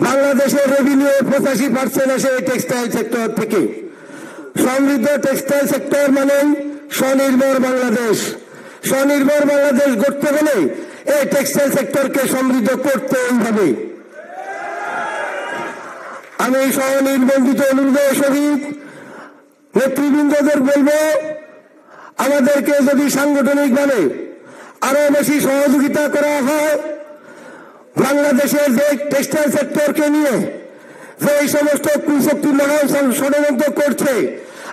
বাংলাদেশের রেভিনিউ 85% আসে textile sector থেকে। সমৃদ্ধ টেক্সটাইল সেক্টর মানে স্বনির্ভর বাংলাদেশ। স্বনির্ভর বাংলাদেশ গড়তে গেলে এই টেক্সটাইল সেক্টরকে সমৃদ্ধ করতেই হবে। আমি স্বনির্বন্ধিত অনুরোধের সহিত নেতৃবৃন্দদের বলবো, আমাদেরকে যদি সাংগঠনিকভাবে আরো বেশি সহযোগিতা করা হয়, বাংলাদেশের যে টেক্সটাইল সেক্টরকে নিয়ে যে সমস্ত কুশক্তি মহল ষড়যন্ত্র করছে,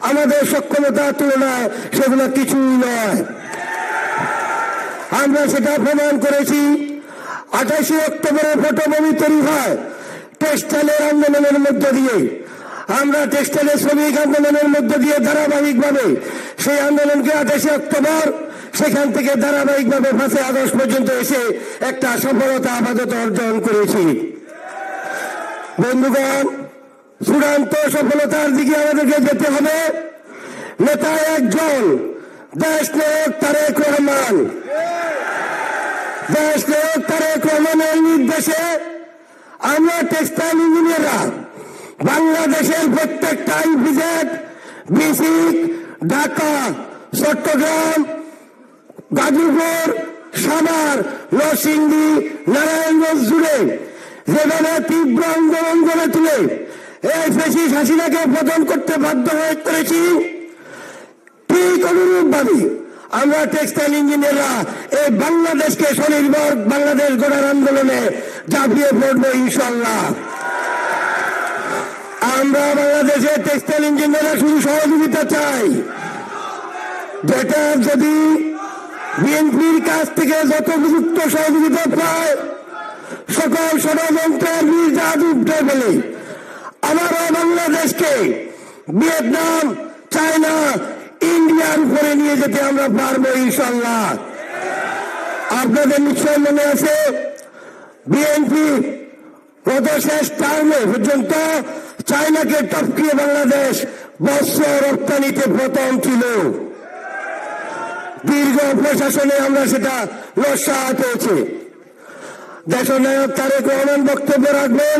আমাদের সক্ষমতার তুলনায় সেগুলো কিছুই নয়। আমরা সেটা প্রমাণ করেছি। 28 অক্টোবরের পটভূমি তৈরি হয় টেক্সটাইলের আন্দোলনের মধ্য দিয়ে। আমরা টেক্সটাইলের শ্রমিক আন্দোলনের মধ্য দিয়ে ধারাবাহিকভাবে সেই আন্দোলনকে 28 অক্টোবর সেখান থেকে ধারাবাহিকভাবে 5 আগস্ট পর্যন্ত এসে একটা সফলতা আপাতত অর্জন করেছি। বন্ধুগণ, চূড়ান্ত সফলতার দিকে আমাদেরকে যেতে হবে। নেতা একজন, দেশ নায়ক তারেক রহমান। দেশ নায়ক তারেক রহমানের নির্দেশে আমরা টেক্সটাইল ইঞ্জিনিয়াররা বাংলাদেশের প্রত্যেকটা ইপিজেড, বিসিক, ঢাকা, চট্টগ্রাম, গাজীপুর, সাভার, নরসিংদী, নারায়ণগঞ্জ জুড়ে যেভাবে তীব্র আন্দোলন গড়ে তুলে এই ফ্যাসিস্ট হাসিনাকে পতন করতে বাধ্য হয়ে করেছি, ঠিক অনুরূপভাবে আমরা টেক্সটাইল ইঞ্জিনিয়াররা এই বাংলাদেশকে স্বনির্ভর বাংলাদেশ গড়ার আন্দোলনে ঝাঁপিয়ে পড়বো ইনশাল্লাহ। আমরা বাংলাদেশের টেক্সটাইল ইঞ্জিনিয়াররা শুধু সহযোগিতা চাই, যেটা যদি বিএনপির কাছ থেকে যত উপযুক্ত সহযোগিতা পায়, সকল ষড়যন্ত্রের বীজ উঠে ফেলে আবারও বাংলাদেশকে ভিয়েতনাম, চায়না, ইন্ডিয়ার উপরে নিয়ে যেতে আমরা পারবো ইনশাল্লাহ। আপনাদের নিশ্চয় মনে আছে, বিএনপি গত শেষ টার্মে পর্যন্ত চায়নাকে টপকিয়ে বাংলাদেশ বৎসর রপ্তানিতে প্রথম ছিল। দীর্ঘ প্রশাসনে আমরা সেটা লসাত হয়েছে। দেশনায়ক তারেক রহমান বক্তব্য রাখবেন,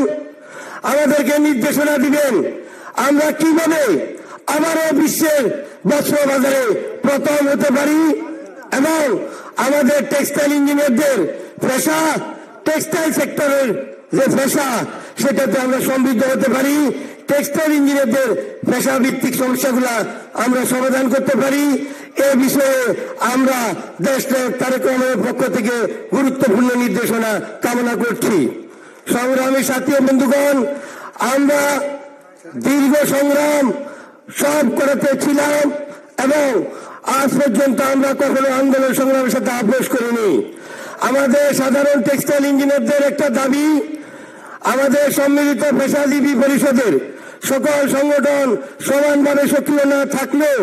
আমাদেরকে নির্দেশনা দিবেন আমরা কিভাবে আবারও বিশ্বের বস্ত্র বাজারে প্রথম হতে পারি এবং আমাদের টেক্সটাইল ইঞ্জিনিয়ারদের পেশা, টেক্সটাইল সেক্টরের যে পেশা, সেটাতে আমরা সমৃদ্ধ হতে পারি। টেক্সটাইল ইঞ্জিনিয়ারদের পেশা ভিত্তিক সমস্যাগুলা আমরা সমাধান করতে পারি। এ বিষয়ে আমরা দেশ নায়ক তারেক রহমানের পক্ষ থেকে গুরুত্বপূর্ণ নির্দেশনা কামনা করছি। সংগ্রামী সাথী বন্ধুগণ, আমরা দীর্ঘ সংগ্রাম সব করতে ছিলাম এবং আজ পর্যন্ত আমরা কখনো আন্দোলন সংগ্রামের সাথে আপোষ করিনি। আমাদের সাধারণ টেক্সটাইল ইঞ্জিনিয়ারদের একটা দাবি, আমাদের সম্মিলিত পেশাজীবী পরিষদের সকল সংগঠন সমানভাবে সক্রিয় না থাকলেও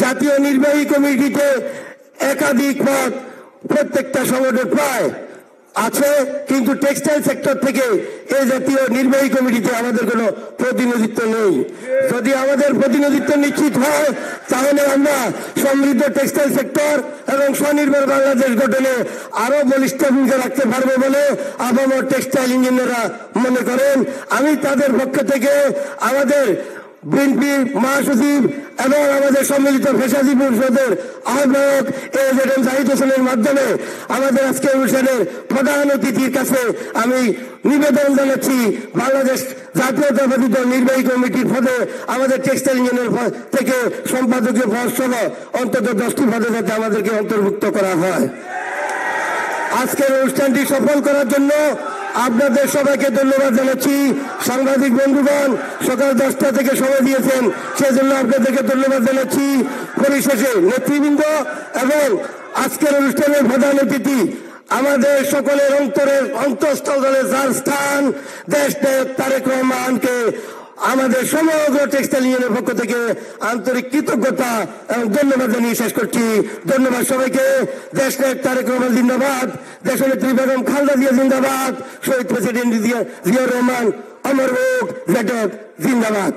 জাতীয় নির্বাহী কমিটিতে একাধিক পদ প্রত্যেকটা সংগঠন পায় আছে, কিন্তু টেক্সটাইল সেক্টর থেকে এই জাতীয় নির্বাহী কমিটিতে আমাদের কোনো প্রতিনিধিত্ব নেই। যদি আমাদের প্রতিনিধিত্ব নিশ্চিত হয়, তাহলে আমরা সমৃদ্ধ টেক্সটাইল সেক্টর এবং স্বনির্ভর বাংলাদেশ গঠনে আরো বলিষ্ঠ ভূমিকা রাখতে পারবো বলে আপামর টেক্সটাইল ইঞ্জিনিয়াররা মনে করেন। আমি তাদের পক্ষ থেকে আমাদের বিএনপি মহাসচিব এবং আমাদের সম্মিলিত পেশাজীবী পরিষদের আহ্বায়ক এজেড জাহিদ হোসেনের মাধ্যমে আমাদের আজকের অনুষ্ঠানের প্রধান অতিথির কাছে আমি নিবেদন জানাচ্ছি, বাংলাদেশ জাতীয়তাবাদী দল নির্বাহী কমিটির পদে আমাদের টেক্সটাইল ইঞ্জিনিয়ার থেকে সম্পাদকীয় পদ সহ অন্তত 10টি পদে যাতে আমাদেরকে অন্তর্ভুক্ত করা হয়। আজকের অনুষ্ঠানটি সফল করার জন্য আপনাদের সবাইকে ধন্যবাদ জানাচ্ছি। সাংবাদিক বন্ধুগণ সকাল 10টা থেকে সময় দিয়েছেন, সেজন্য আপনাদেরকে ধন্যবাদ জানাচ্ছি। পরিশেষে নেতৃবৃন্দ এবং আজকের অনুষ্ঠানের প্রধান অতিথি আমাদের সকলের অন্তঃস্থলে যার স্থান, দেশ নায়ক তারেক রহমানকে আমাদের সমগ্র টেক্সটাইল ইউনিয়নের পক্ষ থেকে আন্তরিক কৃতজ্ঞতা এবং ধন্যবাদ জানিয়ে শেষ করছি। ধন্যবাদ সবাইকে। দেশ নায়ক তারেক রহমান জিন্দাবাদ, দেশনেত্রী বেগম খালেদা জিয়া জিন্দাবাদ, শহীদ প্রেসিডেন্ট জিয়াউর রহমান অমর হোক, জিন্দাবাদ।